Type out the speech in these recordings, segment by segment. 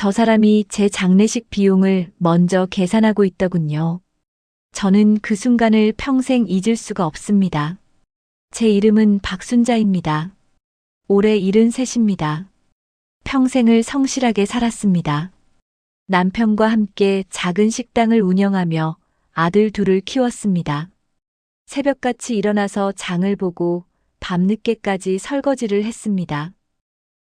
저 사람이 제 장례식 비용을 먼저 계산하고 있더군요. 저는 그 순간을 평생 잊을 수가 없습니다. 제 이름은 박순자입니다. 올해 73입니다. 평생을 성실하게 살았습니다. 남편과 함께 작은 식당을 운영하며 아들 둘을 키웠습니다. 새벽같이 일어나서 장을 보고 밤늦게까지 설거지를 했습니다.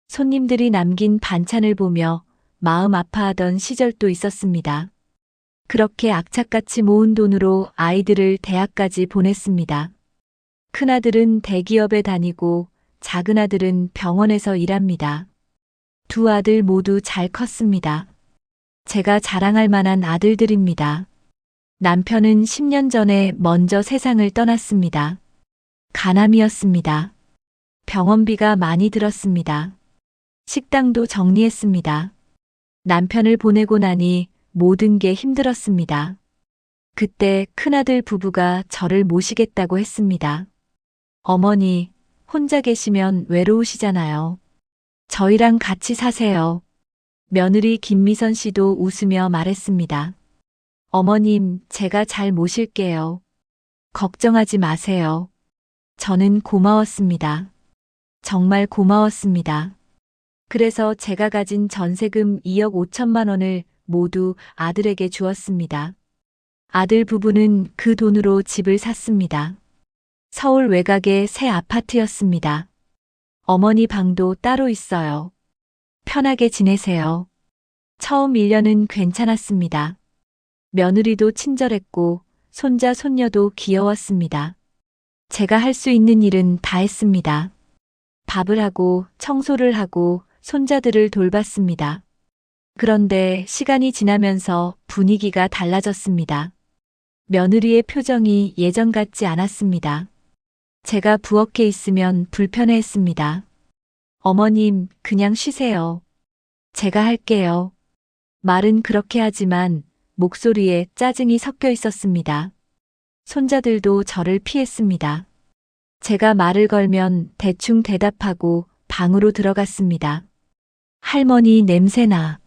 손님들이 남긴 반찬을 보며 마음 아파하던 시절도 있었습니다. 그렇게 악착같이 모은 돈으로 아이들을 대학까지 보냈습니다. 큰아들은 대기업에 다니고 작은 아들은 병원에서 일합니다. 두 아들 모두 잘 컸습니다. 제가 자랑할 만한 아들들입니다. 남편은 10년 전에 먼저 세상을 떠났습니다. 간암이었습니다. 병원비가 많이 들었습니다. 식당도 정리했습니다. 남편을 보내고 나니 모든 게 힘들었습니다. 그때 큰아들 부부가 저를 모시겠다고 했습니다. 어머니, 혼자 계시면 외로우시잖아요. 저희랑 같이 사세요. 며느리 김미선 씨도 웃으며 말했습니다. 어머님, 제가 잘 모실게요. 걱정하지 마세요. 저는 고마웠습니다. 정말 고마웠습니다. 그래서 제가 가진 전세금 2억 5천만 원을 모두 아들에게 주었습니다. 아들 부부는 그 돈으로 집을 샀습니다. 서울 외곽의 새 아파트였습니다. 어머니 방도 따로 있어요. 편하게 지내세요. 처음 1년은 괜찮았습니다. 며느리도 친절했고 손자 손녀도 귀여웠습니다. 제가 할 수 있는 일은 다 했습니다. 밥을 하고 청소를 하고 손자들을 돌봤습니다. 그런데 시간이 지나면서 분위기가 달라졌습니다. 며느리의 표정이 예전 같지 않았습니다. 제가 부엌에 있으면 불편해했습니다. 어머님, 그냥 쉬세요. 제가 할게요. 말은 그렇게 하지만 목소리에 짜증이 섞여 있었습니다. 손자들도 저를 피했습니다. 제가 말을 걸면 대충 대답하고 방으로 들어갔습니다. 할머니 냄새나.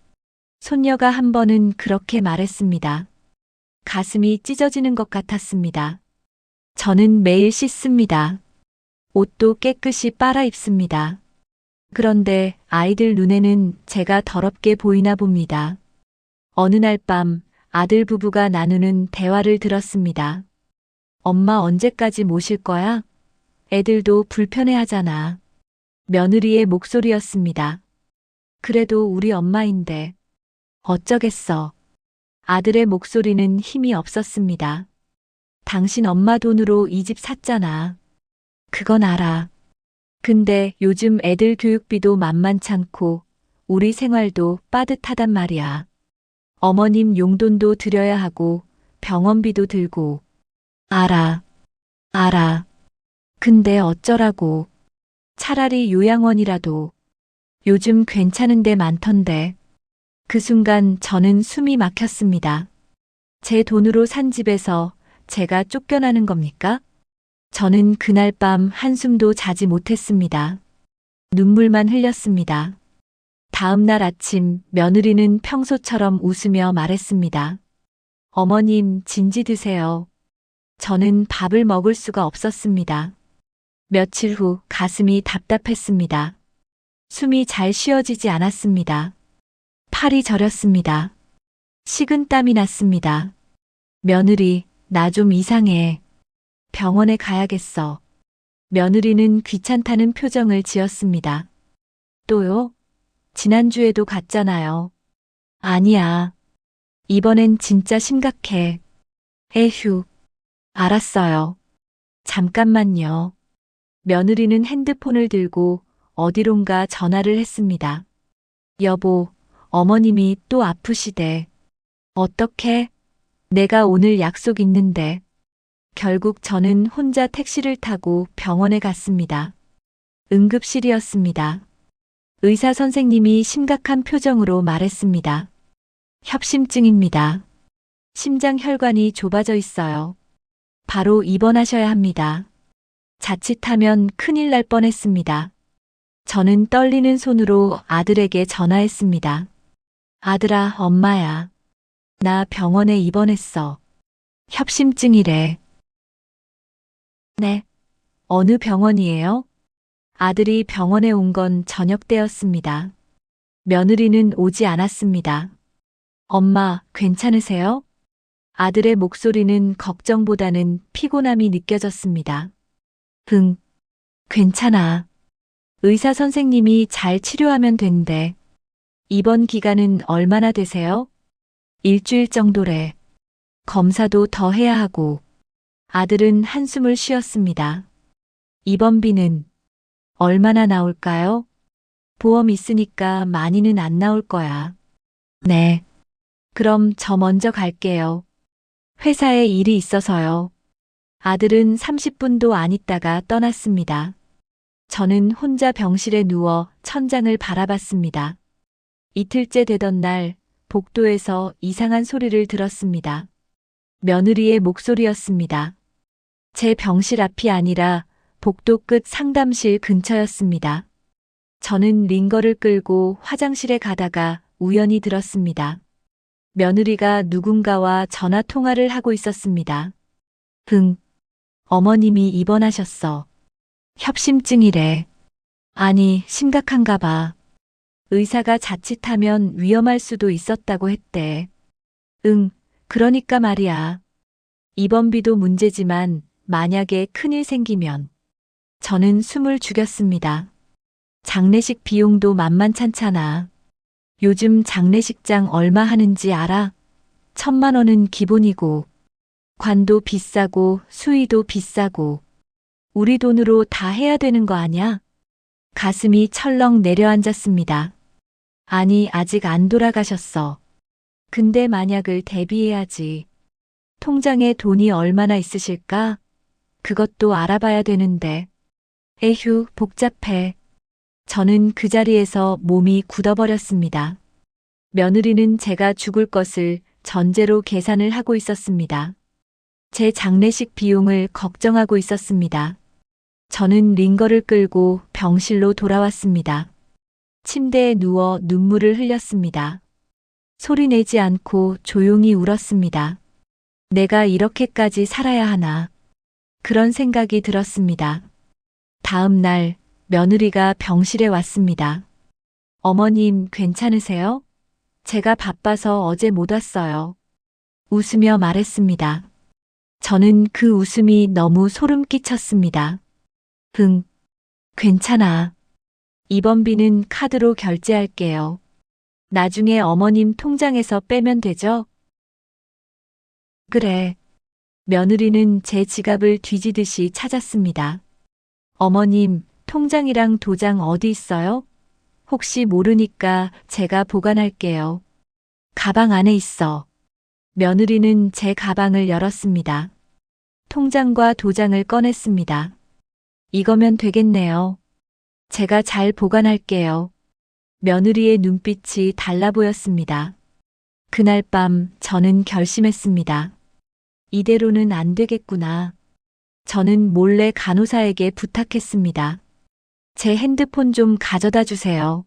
손녀가 한 번은 그렇게 말했습니다. 가슴이 찢어지는 것 같았습니다. 저는 매일 씻습니다. 옷도 깨끗이 빨아 입습니다. 그런데 아이들 눈에는 제가 더럽게 보이나 봅니다. 어느 날 밤 아들 부부가 나누는 대화를 들었습니다. 엄마 언제까지 모실 거야? 애들도 불편해하잖아. 며느리의 목소리였습니다. 그래도 우리 엄마인데 어쩌겠어. 아들의 목소리는 힘이 없었습니다. 당신 엄마 돈으로 이 집 샀잖아. 그건 알아. 근데 요즘 애들 교육비도 만만찮고 우리 생활도 빠듯하단 말이야. 어머님 용돈도 드려야 하고 병원비도 들고. 알아. 근데 어쩌라고. 차라리 요양원이라도. 요즘 괜찮은 데 많던데. 그 순간 저는 숨이 막혔습니다. 제 돈으로 산 집에서 제가 쫓겨나는 겁니까? 저는 그날 밤 한숨도 자지 못했습니다. 눈물만 흘렸습니다. 다음 날 아침 며느리는 평소처럼 웃으며 말했습니다. 어머님, 진지 드세요. 저는 밥을 먹을 수가 없었습니다. 며칠 후 가슴이 답답했습니다. 숨이 잘 쉬어지지 않았습니다. 팔이 저렸습니다. 식은 땀이 났습니다. 며느리, 나 좀 이상해. 병원에 가야겠어. 며느리는 귀찮다는 표정을 지었습니다. 또요? 지난주에도 갔잖아요. 아니야. 이번엔 진짜 심각해. 에휴. 알았어요. 잠깐만요. 며느리는 핸드폰을 들고 어디론가 전화를 했습니다. 여보, 어머님이 또 아프시대. 어떡해? 내가 오늘 약속 있는데. 결국 저는 혼자 택시를 타고 병원에 갔습니다. 응급실이었습니다. 의사 선생님이 심각한 표정으로 말했습니다. 협심증입니다. 심장 혈관이 좁아져 있어요. 바로 입원하셔야 합니다. 자칫하면 큰일 날 뻔했습니다. 저는 떨리는 손으로 아들에게 전화했습니다. 아들아, 엄마야. 나 병원에 입원했어. 협심증이래. 네. 어느 병원이에요? 아들이 병원에 온 건 저녁 때였습니다. 며느리는 오지 않았습니다. 엄마, 괜찮으세요? 아들의 목소리는 걱정보다는 피곤함이 느껴졌습니다. 응, 괜찮아. 의사 선생님이 잘 치료하면 된대. 입원 기간은 얼마나 되세요? 일주일 정도래. 검사도 더 해야 하고. 아들은 한숨을 쉬었습니다. 입원비는 얼마나 나올까요? 보험 있으니까 많이는 안 나올 거야. 네. 그럼 저 먼저 갈게요. 회사에 일이 있어서요. 아들은 30분도 안 있다가 떠났습니다. 저는 혼자 병실에 누워 천장을 바라봤습니다. 이틀째 되던 날 복도에서 이상한 소리를 들었습니다. 며느리의 목소리였습니다. 제 병실 앞이 아니라 복도 끝 상담실 근처였습니다. 저는 링거를 끌고 화장실에 가다가 우연히 들었습니다. 며느리가 누군가와 전화 통화를 하고 있었습니다. 어머님이 입원하셨어. 협심증이래. 아니, 심각한가 봐. 의사가 자칫하면 위험할 수도 있었다고 했대. 그러니까 말이야. 입원비도 문제지만 만약에 큰일 생기면. 저는 숨을 죽였습니다. 장례식 비용도 만만찮잖아. 요즘 장례식장 얼마 하는지 알아? 1,000만 원은 기본이고, 관도 비싸고 수의도 비싸고, 우리 돈으로 다 해야 되는 거 아냐? 가슴이 철렁 내려앉았습니다. 아니, 아직 안 돌아가셨어. 근데 만약을 대비해야지. 통장에 돈이 얼마나 있으실까? 그것도 알아봐야 되는데. 에휴, 복잡해. 저는 그 자리에서 몸이 굳어버렸습니다. 며느리는 제가 죽을 것을 전제로 계산을 하고 있었습니다. 제 장례식 비용을 걱정하고 있었습니다. 저는 링거를 끌고 병실로 돌아왔습니다. 침대에 누워 눈물을 흘렸습니다. 소리 내지 않고 조용히 울었습니다. 내가 이렇게까지 살아야 하나. 그런 생각이 들었습니다. 다음 날 며느리가 병실에 왔습니다. 어머님 괜찮으세요? 제가 바빠서 어제 못 왔어요. 웃으며 말했습니다. 저는 그 웃음이 너무 소름 끼쳤습니다. 괜찮아. 입원비는 카드로 결제할게요. 나중에 어머님 통장에서 빼면 되죠? 그래. 며느리는 제 지갑을 뒤지듯이 찾았습니다. 어머님, 통장이랑 도장 어디 있어요? 혹시 모르니까 제가 보관할게요. 가방 안에 있어. 며느리는 제 가방을 열었습니다. 통장과 도장을 꺼냈습니다. 이거면 되겠네요. 제가 잘 보관할게요. 며느리의 눈빛이 달라 보였습니다. 그날 밤 저는 결심했습니다. 이대로는 안 되겠구나. 저는 몰래 간호사에게 부탁했습니다. 제 핸드폰 좀 가져다 주세요.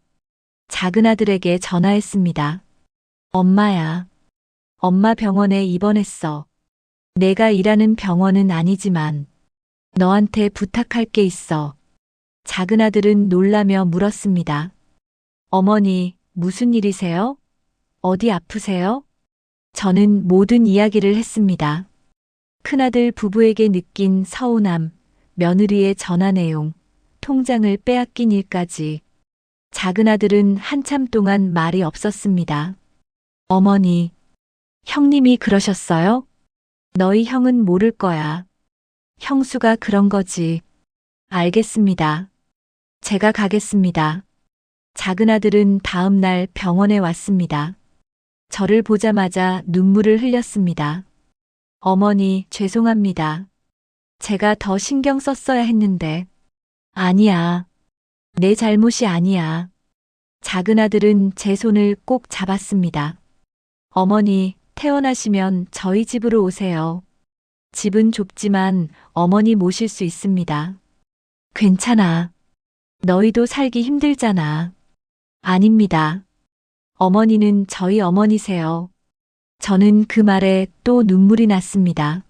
작은 아들에게 전화했습니다. 엄마야. 엄마 병원에 입원했어. 내가 일하는 병원은 아니지만 너한테 부탁할 게 있어. 작은 아들은 놀라며 물었습니다. 어머니, 무슨 일이세요? 어디 아프세요? 저는 모든 이야기를 했습니다. 큰아들 부부에게 느낀 서운함, 며느리의 전화 내용, 통장을 빼앗긴 일까지. 작은 아들은 한참 동안 말이 없었습니다. 어머니, 형님이 그러셨어요? 너희 형은 모를 거야. 형수가 그런 거지. 알겠습니다. 제가 가겠습니다. 작은 아들은 다음 날 병원에 왔습니다. 저를 보자마자 눈물을 흘렸습니다. 어머니, 죄송합니다. 제가 더 신경 썼어야 했는데. 아니야. 내 잘못이 아니야. 작은 아들은 제 손을 꼭 잡았습니다. 어머니, 퇴원하시면 저희 집으로 오세요. 집은 좁지만 어머니 모실 수 있습니다. 괜찮아. 너희도 살기 힘들잖아. 아닙니다. 어머니는 저희 어머니세요. 저는 그 말에 또 눈물이 났습니다.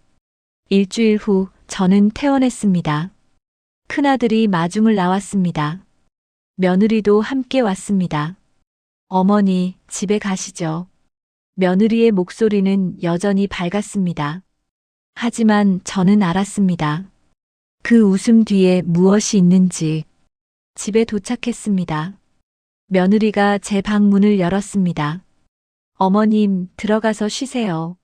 일주일 후 저는 퇴원했습니다. 큰아들이 마중을 나왔습니다. 며느리도 함께 왔습니다. 어머니, 집에 가시죠. 며느리의 목소리는 여전히 밝았습니다. 하지만 저는 알았습니다. 그 웃음 뒤에 무엇이 있는지. 집에 도착했습니다. 며느리가 제 방문을 열었습니다. 어머님, 들어가서 쉬세요.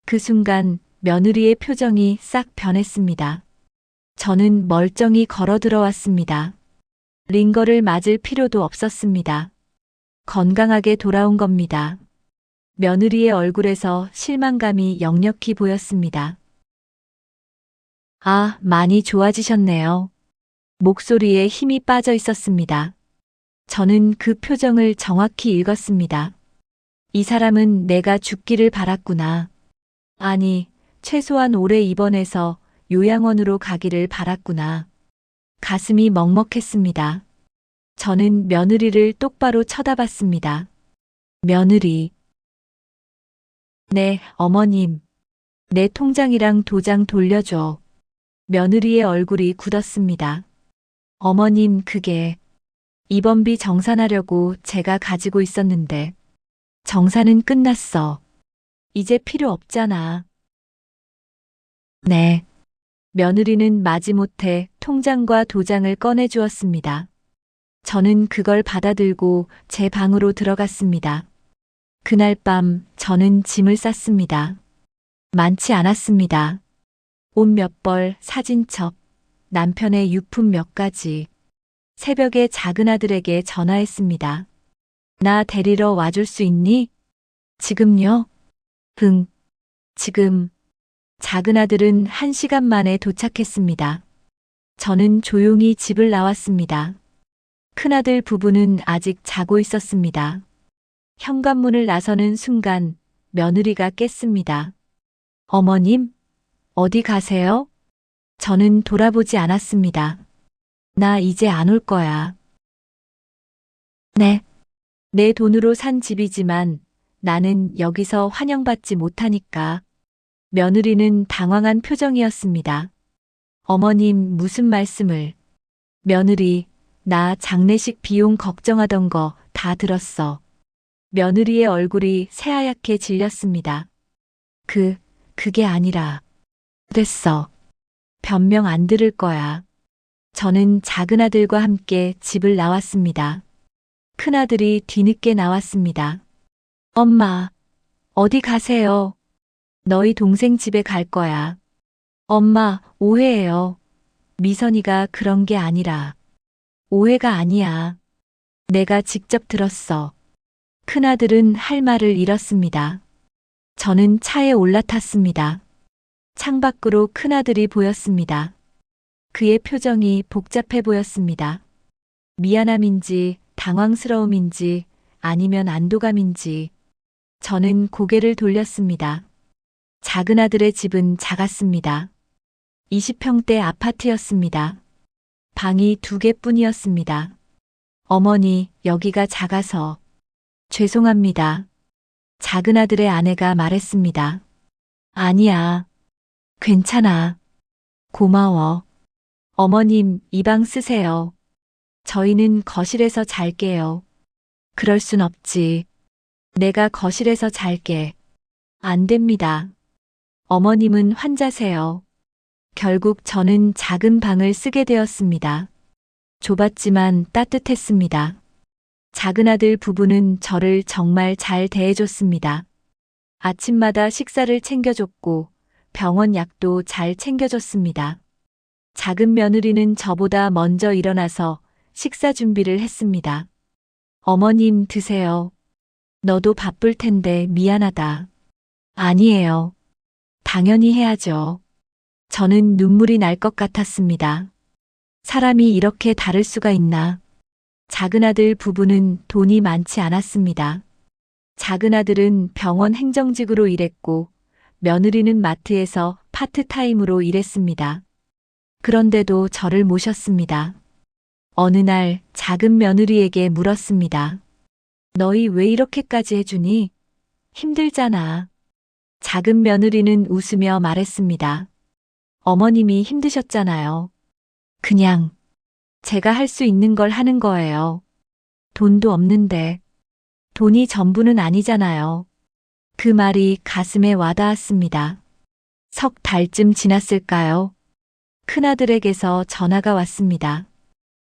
그 순간 며느리의 표정이 싹 변했습니다. 저는 멀쩡히 걸어 들어왔습니다. 링거를 맞을 필요도 없었습니다. 건강하게 돌아온 겁니다. 며느리의 얼굴에서 실망감이 역력히 보였습니다. 아, 많이 좋아지셨네요. 목소리에 힘이 빠져 있었습니다. 저는 그 표정을 정확히 읽었습니다. 이 사람은 내가 죽기를 바랐구나. 아니, 최소한 올해 입원해서 요양원으로 가기를 바랐구나. 가슴이 먹먹했습니다. 저는 며느리를 똑바로 쳐다봤습니다. 며느리. 네, 어머님. 내 통장이랑 도장 돌려줘. 며느리의 얼굴이 굳었습니다. 어머님, 그게 입원비 정산하려고 제가 가지고 있었는데 정산은 끝났어. 이제 필요 없잖아. 네. 며느리는 마지못해 통장과 도장을 꺼내 주었습니다. 저는 그걸 받아들고 제 방으로 들어갔습니다. 그날 밤 저는 짐을 쌌습니다. 많지 않았습니다. 옷 몇 벌, 사진첩, 남편의 유품 몇 가지. 새벽에 작은아들에게 전화했습니다. 나 데리러 와줄 수 있니? 지금요? 응, 지금. 작은아들은 1시간 만에 도착했습니다. 저는 조용히 집을 나왔습니다. 큰아들 부부는 아직 자고 있었습니다. 현관문을 나서는 순간 며느리가 깼습니다. 어머님, 어디 가세요? 저는 돌아보지 않았습니다. 나 이제 안 올 거야. 네. 내 돈으로 산 집이지만 나는 여기서 환영받지 못하니까. 며느리는 당황한 표정이었습니다. 어머님, 무슨 말씀을. 며느리, 나 장례식 비용 걱정하던 거 다 들었어. 며느리의 얼굴이 새하얗게 질렸습니다. 그게 아니라. 됐어. 변명 안 들을 거야. 저는 작은아들과 함께 집을 나왔습니다. 큰아들이 뒤늦게 나왔습니다. 엄마, 어디 가세요? 너희 동생 집에 갈 거야. 엄마, 오해예요. 미선이가 그런 게 아니라. 오해가 아니야. 내가 직접 들었어. 큰아들은 할 말을 잃었습니다. 저는 차에 올라탔습니다. 창밖으로 큰아들이 보였습니다. 그의 표정이 복잡해 보였습니다. 미안함인지 당황스러움인지 아니면 안도감인지. 저는 고개를 돌렸습니다. 작은아들의 집은 작았습니다. 20평대 아파트였습니다. 방이 2개뿐이었습니다. 어머니, 여기가 작아서. 죄송합니다. 작은아들의 아내가 말했습니다. 아니야. 괜찮아. 고마워. 어머님, 이 방 쓰세요. 저희는 거실에서 잘게요. 그럴 순 없지. 내가 거실에서 잘게. 안 됩니다. 어머님은 환자세요. 결국 저는 작은 방을 쓰게 되었습니다. 좁았지만 따뜻했습니다. 작은아들 부부는 저를 정말 잘 대해줬습니다. 아침마다 식사를 챙겨줬고 병원 약도 잘 챙겨줬습니다. 작은 며느리는 저보다 먼저 일어나서 식사 준비를 했습니다. 어머님, 드세요. 너도 바쁠 텐데 미안하다. 아니에요. 당연히 해야죠. 저는 눈물이 날 것 같았습니다. 사람이 이렇게 다를 수가 있나. 작은아들 부부는 돈이 많지 않았습니다. 작은아들은 병원 행정직으로 일했고 며느리는 마트에서 파트타임으로 일했습니다. 그런데도 저를 모셨습니다. 어느 날 작은 며느리에게 물었습니다. 너희 왜 이렇게까지 해주니? 힘들잖아. 작은 며느리는 웃으며 말했습니다. 어머님이 힘드셨잖아요. 그냥 제가 할 수 있는 걸 하는 거예요. 돈도 없는데 돈이 전부는 아니잖아요. 그 말이 가슴에 와닿았습니다. 석 달쯤 지났을까요? 큰아들에게서 전화가 왔습니다.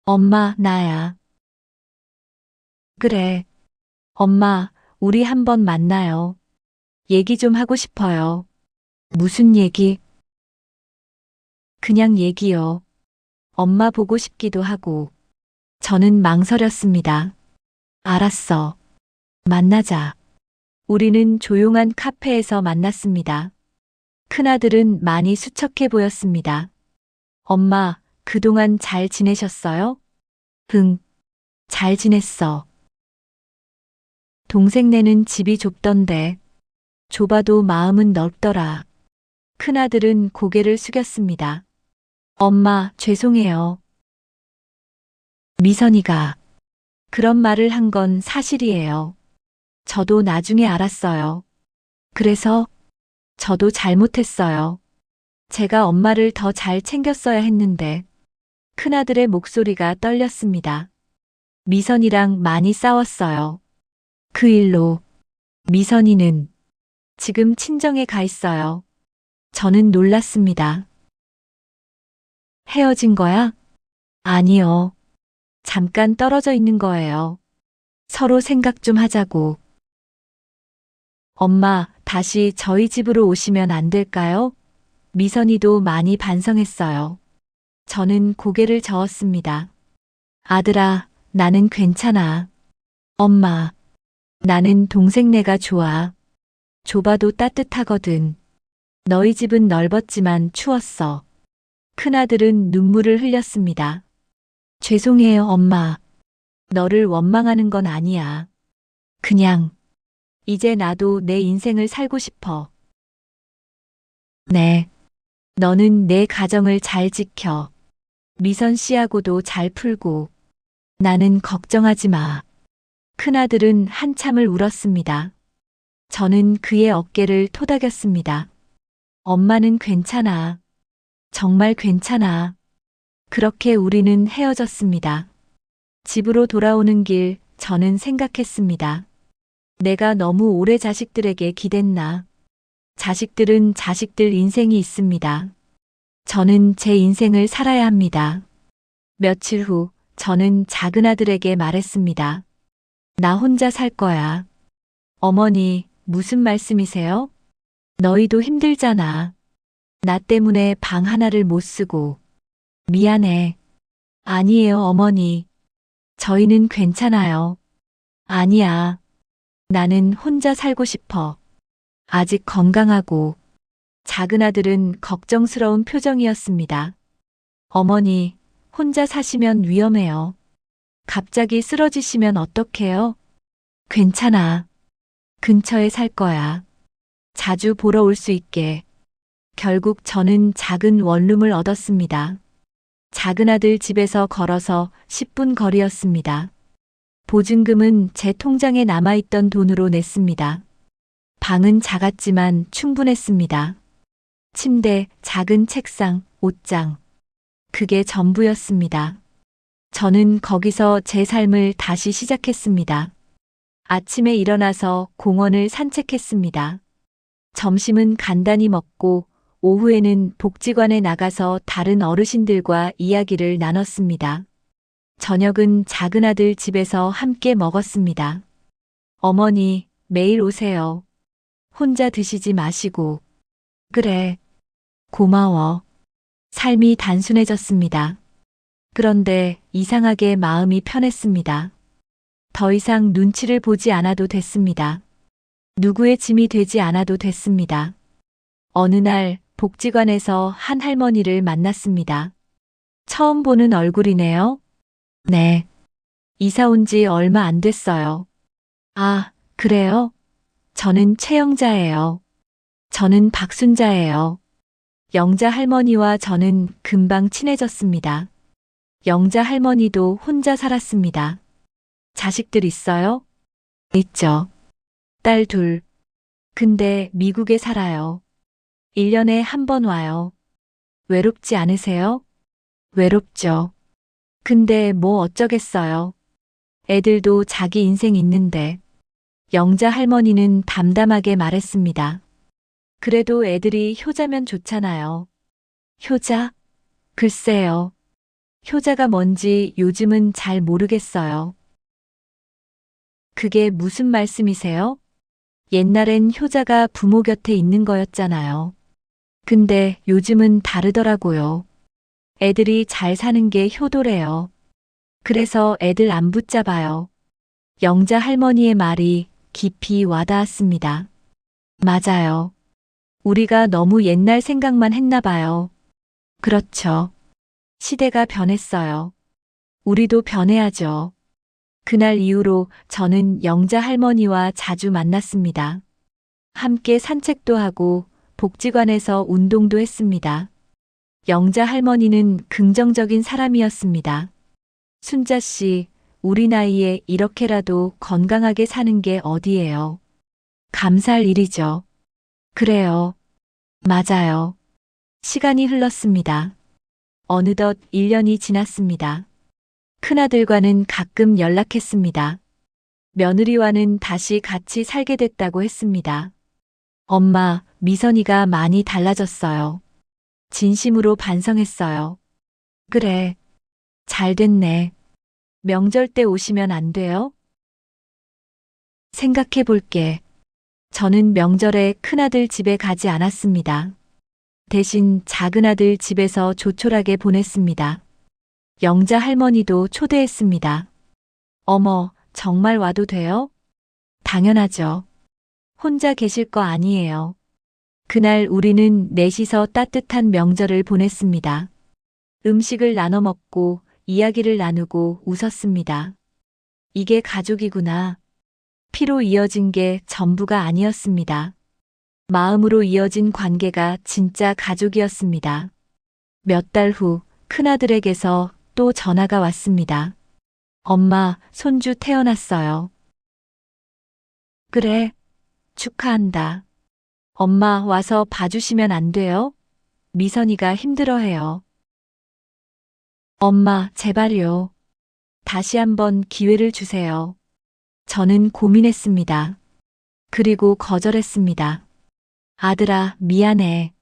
엄마, 나야. 그래. 엄마, 우리 한번 만나요. 얘기 좀 하고 싶어요. 무슨 얘기? 그냥 얘기요. 엄마 보고 싶기도 하고. 저는 망설였습니다. 알았어. 만나자. 우리는 조용한 카페에서 만났습니다. 큰아들은 많이 수척해 보였습니다. 엄마, 그동안 잘 지내셨어요? 응, 잘 지냈어. 동생네는 집이 좁던데. 좁아도 마음은 넓더라. 큰아들은 고개를 숙였습니다. 엄마, 죄송해요. 미선이가 그런 말을 한 건 사실이에요. 저도 나중에 알았어요. 그래서 저도 잘못했어요. 제가 엄마를 더 잘 챙겼어야 했는데. 큰아들의 목소리가 떨렸습니다. 미선이랑 많이 싸웠어요. 그 일로 미선이는 지금 친정에 가 있어요. 저는 놀랐습니다. 헤어진 거야? 아니요. 잠깐 떨어져 있는 거예요. 서로 생각 좀 하자고. 엄마, 다시 저희 집으로 오시면 안 될까요? 미선이도 많이 반성했어요. 저는 고개를 저었습니다. 아들아, 나는 괜찮아. 엄마, 나는 동생네가 좋아. 좁아도 따뜻하거든. 너희 집은 넓었지만 추웠어. 큰아들은 눈물을 흘렸습니다. 죄송해요, 엄마. 너를 원망하는 건 아니야. 그냥, 이제 나도 내 인생을 살고 싶어. 네. 너는 내 가정을 잘 지켜. 미선 씨하고도 잘 풀고. 나는 걱정하지 마. 큰아들은 한참을 울었습니다. 저는 그의 어깨를 토닥였습니다. 엄마는 괜찮아. 정말 괜찮아. 그렇게 우리는 헤어졌습니다. 집으로 돌아오는 길 저는 생각했습니다. 내가 너무 오래 자식들에게 기댔나. 자식들은 자식들 인생이 있습니다. 저는 제 인생을 살아야 합니다. 며칠 후 저는 작은아들에게 말했습니다. 나 혼자 살 거야. 어머니, 무슨 말씀이세요? 너희도 힘들잖아. 나 때문에 방 하나를 못 쓰고. 미안해. 아니에요, 어머니. 저희는 괜찮아요. 아니야. 나는 혼자 살고 싶어. 아직 건강하고. 작은아들은 걱정스러운 표정이었습니다. 어머니, 혼자 사시면 위험해요. 갑자기 쓰러지시면 어떡해요? 괜찮아. 근처에 살 거야. 자주 보러 올 수 있게. 결국 저는 작은 원룸을 얻었습니다. 작은아들 집에서 걸어서 10분 거리였습니다. 보증금은 제 통장에 남아있던 돈으로 냈습니다. 방은 작았지만 충분했습니다. 침대, 작은 책상, 옷장. 그게 전부였습니다. 저는 거기서 제 삶을 다시 시작했습니다. 아침에 일어나서 공원을 산책했습니다. 점심은 간단히 먹고 오후에는 복지관에 나가서 다른 어르신들과 이야기를 나눴습니다. 저녁은 작은아들 집에서 함께 먹었습니다. 어머니, 매일 오세요. 혼자 드시지 마시고. 그래. 고마워. 삶이 단순해졌습니다. 그런데 이상하게 마음이 편했습니다. 더 이상 눈치를 보지 않아도 됐습니다. 누구의 짐이 되지 않아도 됐습니다. 어느 날 복지관에서 한 할머니를 만났습니다. 처음 보는 얼굴이네요. 네. 이사 온 지 얼마 안 됐어요. 아, 그래요? 저는 최영자예요. 저는 박순자예요. 영자 할머니와 저는 금방 친해졌습니다. 영자 할머니도 혼자 살았습니다. 자식들 있어요? 있죠. 딸 둘. 근데 미국에 살아요. 1년에 한 번 와요. 외롭지 않으세요? 외롭죠. 근데 뭐 어쩌겠어요. 애들도 자기 인생 있는데. 영자 할머니는 담담하게 말했습니다. 그래도 애들이 효자면 좋잖아요. 효자? 글쎄요. 효자가 뭔지 요즘은 잘 모르겠어요. 그게 무슨 말씀이세요? 옛날엔 효자가 부모 곁에 있는 거였잖아요. 근데 요즘은 다르더라고요. 애들이 잘 사는 게 효도래요. 그래서 애들 안 붙잡아요. 영자 할머니의 말이 깊이 와닿았습니다. 맞아요. 우리가 너무 옛날 생각만 했나 봐요. 그렇죠. 시대가 변했어요. 우리도 변해야죠. 그날 이후로 저는 영자 할머니와 자주 만났습니다. 함께 산책도 하고 복지관에서 운동도 했습니다. 영자 할머니는 긍정적인 사람이었습니다. 순자 씨, 우리 나이에 이렇게라도 건강하게 사는 게 어디예요? 감사할 일이죠. 그래요. 맞아요. 시간이 흘렀습니다. 어느덧 1년이 지났습니다. 큰아들과는 가끔 연락했습니다. 며느리와는 다시 같이 살게 됐다고 했습니다. 엄마, 미선이가 많이 달라졌어요. 진심으로 반성했어요. 그래, 잘 됐네. 명절 때 오시면 안 돼요? 생각해 볼게. 저는 명절에 큰아들 집에 가지 않았습니다. 대신 작은아들 집에서 조촐하게 보냈습니다. 영자 할머니도 초대했습니다. 어머, 정말 와도 돼요? 당연하죠. 혼자 계실 거 아니에요. 그날 우리는 넷이서 따뜻한 명절을 보냈습니다. 음식을 나눠 먹고 이야기를 나누고 웃었습니다. 이게 가족이구나. 피로 이어진 게 전부가 아니었습니다. 마음으로 이어진 관계가 진짜 가족이었습니다. 몇 달 후 큰아들에게서 또 전화가 왔습니다. 엄마, 손주 태어났어요. 그래, 축하한다. 엄마 와서 봐주시면 안 돼요? 미선이가 힘들어해요. 엄마, 제발요. 다시 한번 기회를 주세요. 저는 고민했습니다. 그리고 거절했습니다. 아들아, 미안해.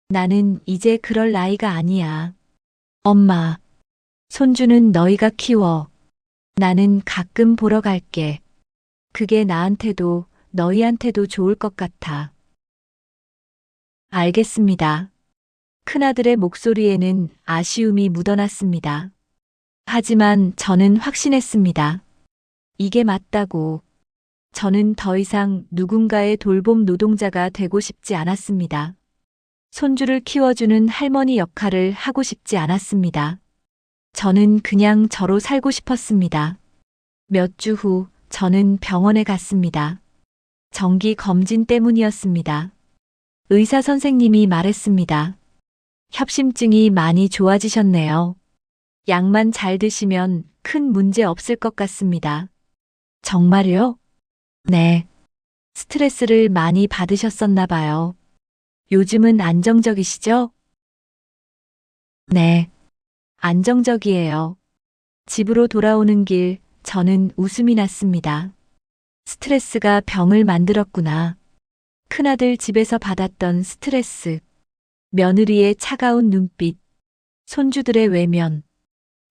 나는 이제 그럴 나이가 아니야. 엄마, 손주는 너희가 키워. 나는 가끔 보러 갈게. 그게 나한테도 너희한테도 좋을 것 같아. 알겠습니다. 큰아들의 목소리에는 아쉬움이 묻어났습니다. 하지만 저는 확신했습니다. 이게 맞다고. 저는 더 이상 누군가의 돌봄 노동자가 되고 싶지 않았습니다. 손주를 키워주는 할머니 역할을 하고 싶지 않았습니다. 저는 그냥 저로 살고 싶었습니다. 몇 주 후 저는 병원에 갔습니다. 정기 검진 때문이었습니다. 의사 선생님이 말했습니다. 협심증이 많이 좋아지셨네요. 약만 잘 드시면 큰 문제 없을 것 같습니다. 정말요? 네. 스트레스를 많이 받으셨었나 봐요. 요즘은 안정적이시죠? 네. 안정적이에요. 집으로 돌아오는 길 저는 웃음이 났습니다. 스트레스가 병을 만들었구나. 큰아들 집에서 받았던 스트레스, 며느리의 차가운 눈빛, 손주들의 외면,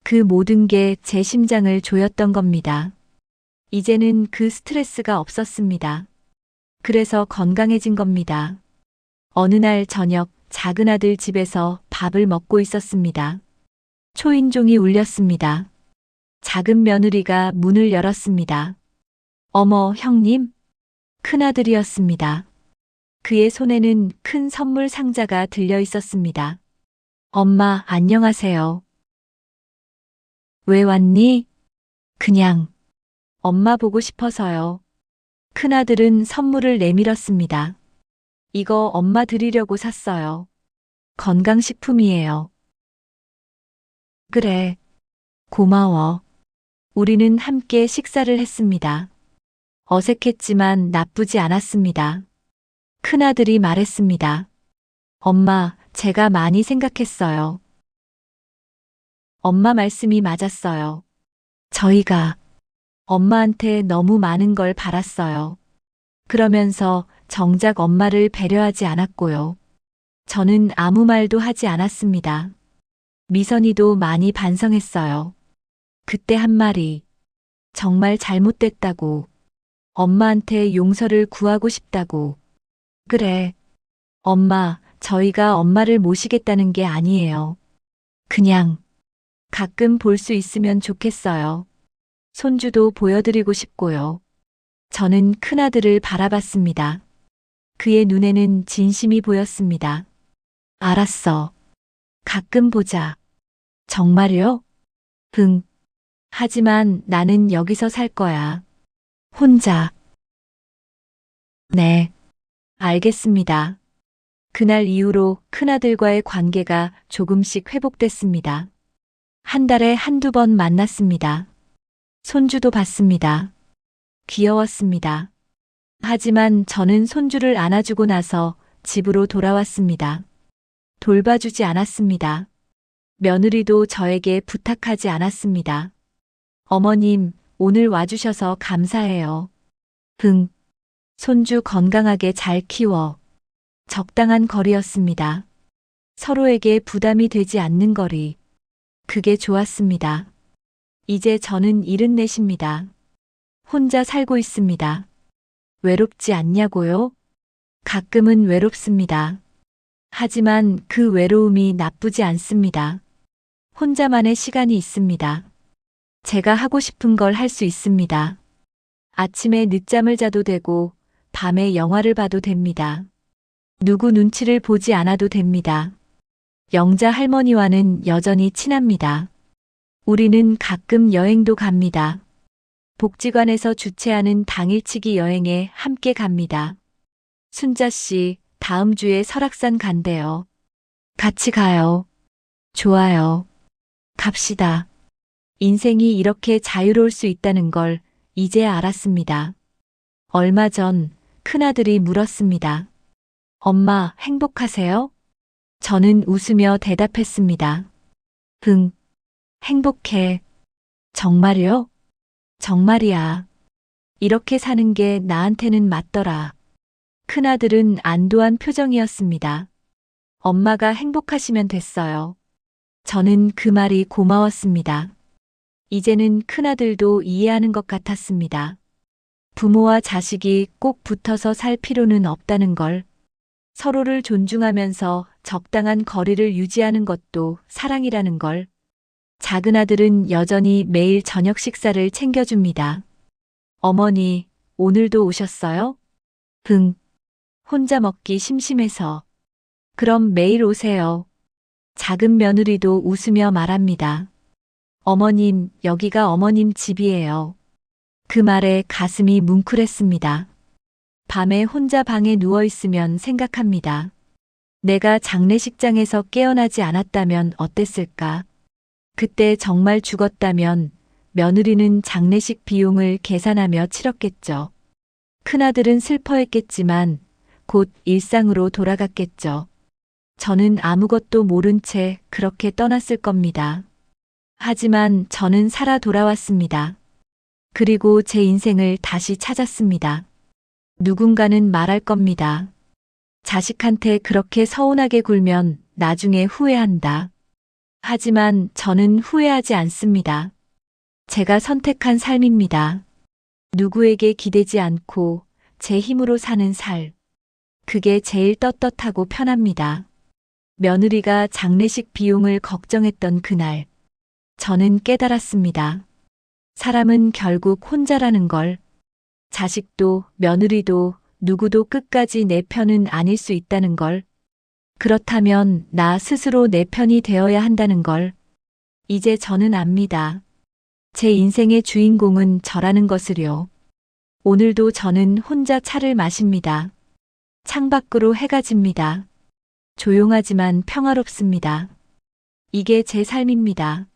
그 모든 게 제 심장을 조였던 겁니다. 이제는 그 스트레스가 없었습니다. 그래서 건강해진 겁니다. 어느 날 저녁 작은아들 집에서 밥을 먹고 있었습니다. 초인종이 울렸습니다. 작은 며느리가 문을 열었습니다. 어머, 형님? 큰아들이었습니다. 그의 손에는 큰 선물 상자가 들려 있었습니다. 엄마, 안녕하세요. 왜 왔니? 그냥 엄마 보고 싶어서요. 큰아들은 선물을 내밀었습니다. 이거 엄마 드리려고 샀어요. 건강식품이에요. 그래, 고마워. 우리는 함께 식사를 했습니다. 어색했지만 나쁘지 않았습니다. 큰아들이 말했습니다. 엄마, 제가 많이 생각했어요. 엄마 말씀이 맞았어요. 저희가 엄마한테 너무 많은 걸 바랐어요. 그러면서 정작 엄마를 배려하지 않았고요. 저는 아무 말도 하지 않았습니다. 미선이도 많이 반성했어요. 그때 한 말이 정말 잘못됐다고, 엄마한테 용서를 구하고 싶다고. 그래, 엄마, 저희가 엄마를 모시겠다는 게 아니에요. 그냥 가끔 볼 수 있으면 좋겠어요. 손주도 보여드리고 싶고요. 저는 큰아들을 바라봤습니다. 그의 눈에는 진심이 보였습니다. 알았어. 가끔 보자. 정말요? 응. 하지만 나는 여기서 살 거야. 혼자. 네. 알겠습니다. 그날 이후로 큰아들과의 관계가 조금씩 회복됐습니다. 한 달에 한두 번 만났습니다. 손주도 봤습니다. 귀여웠습니다. 하지만 저는 손주를 안아주고 나서 집으로 돌아왔습니다. 돌봐주지 않았습니다. 며느리도 저에게 부탁하지 않았습니다. 어머님, 오늘 와주셔서 감사해요. 응. 손주 건강하게 잘 키워. 적당한 거리였습니다. 서로에게 부담이 되지 않는 거리. 그게 좋았습니다. 이제 저는 74입니다. 혼자 살고 있습니다. 외롭지 않냐고요? 가끔은 외롭습니다. 하지만 그 외로움이 나쁘지 않습니다. 혼자만의 시간이 있습니다. 제가 하고 싶은 걸 할 수 있습니다. 아침에 늦잠을 자도 되고 밤에 영화를 봐도 됩니다. 누구 눈치를 보지 않아도 됩니다. 영자 할머니와는 여전히 친합니다. 우리는 가끔 여행도 갑니다. 복지관에서 주최하는 당일치기 여행에 함께 갑니다. 순자 씨, 다음 주에 설악산 간대요. 같이 가요. 좋아요. 갑시다. 인생이 이렇게 자유로울 수 있다는 걸 이제야 알았습니다. 얼마 전 큰아들이 물었습니다. 엄마, 행복하세요? 저는 웃으며 대답했습니다. 응, 행복해. 정말요? 정말이야. 이렇게 사는 게 나한테는 맞더라. 큰아들은 안도한 표정이었습니다. 엄마가 행복하시면 됐어요. 저는 그 말이 고마웠습니다. 이제는 큰아들도 이해하는 것 같았습니다. 부모와 자식이 꼭 붙어서 살 필요는 없다는 걸, 서로를 존중하면서 적당한 거리를 유지하는 것도 사랑이라는 걸, 작은 아들은 여전히 매일 저녁 식사를 챙겨줍니다. 어머니, 오늘도 오셨어요? 응. 혼자 먹기 심심해서. 그럼 매일 오세요. 작은 며느리도 웃으며 말합니다. 어머님, 여기가 어머님 집이에요. 그 말에 가슴이 뭉클했습니다. 밤에 혼자 방에 누워있으면 생각합니다. 내가 장례식장에서 깨어나지 않았다면 어땠을까? 그때 정말 죽었다면 며느리는 장례식 비용을 계산하며 치렀겠죠. 큰아들은 슬퍼했겠지만 곧 일상으로 돌아갔겠죠. 저는 아무것도 모른 채 그렇게 떠났을 겁니다. 하지만 저는 살아 돌아왔습니다. 그리고 제 인생을 다시 찾았습니다. 누군가는 말할 겁니다. 자식한테 그렇게 서운하게 굴면 나중에 후회한다. 하지만 저는 후회하지 않습니다. 제가 선택한 삶입니다. 누구에게 기대지 않고 제 힘으로 사는 살. 그게 제일 떳떳하고 편합니다. 며느리가 장례식 비용을 걱정했던 그날, 저는 깨달았습니다. 사람은 결국 혼자라는 걸. 자식도 며느리도 누구도 끝까지 내 편은 아닐 수 있다는 걸. 그렇다면 나 스스로 내 편이 되어야 한다는 걸. 이제 저는 압니다. 제 인생의 주인공은 저라는 것을요. 오늘도 저는 혼자 차를 마십니다. 창밖으로 해가 집니다. 조용하지만 평화롭습니다. 이게 제 삶입니다.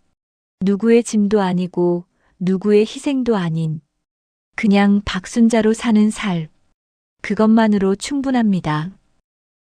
누구의 짐도 아니고 누구의 희생도 아닌 그냥 박순자로 사는 삶. 그것만으로 충분합니다.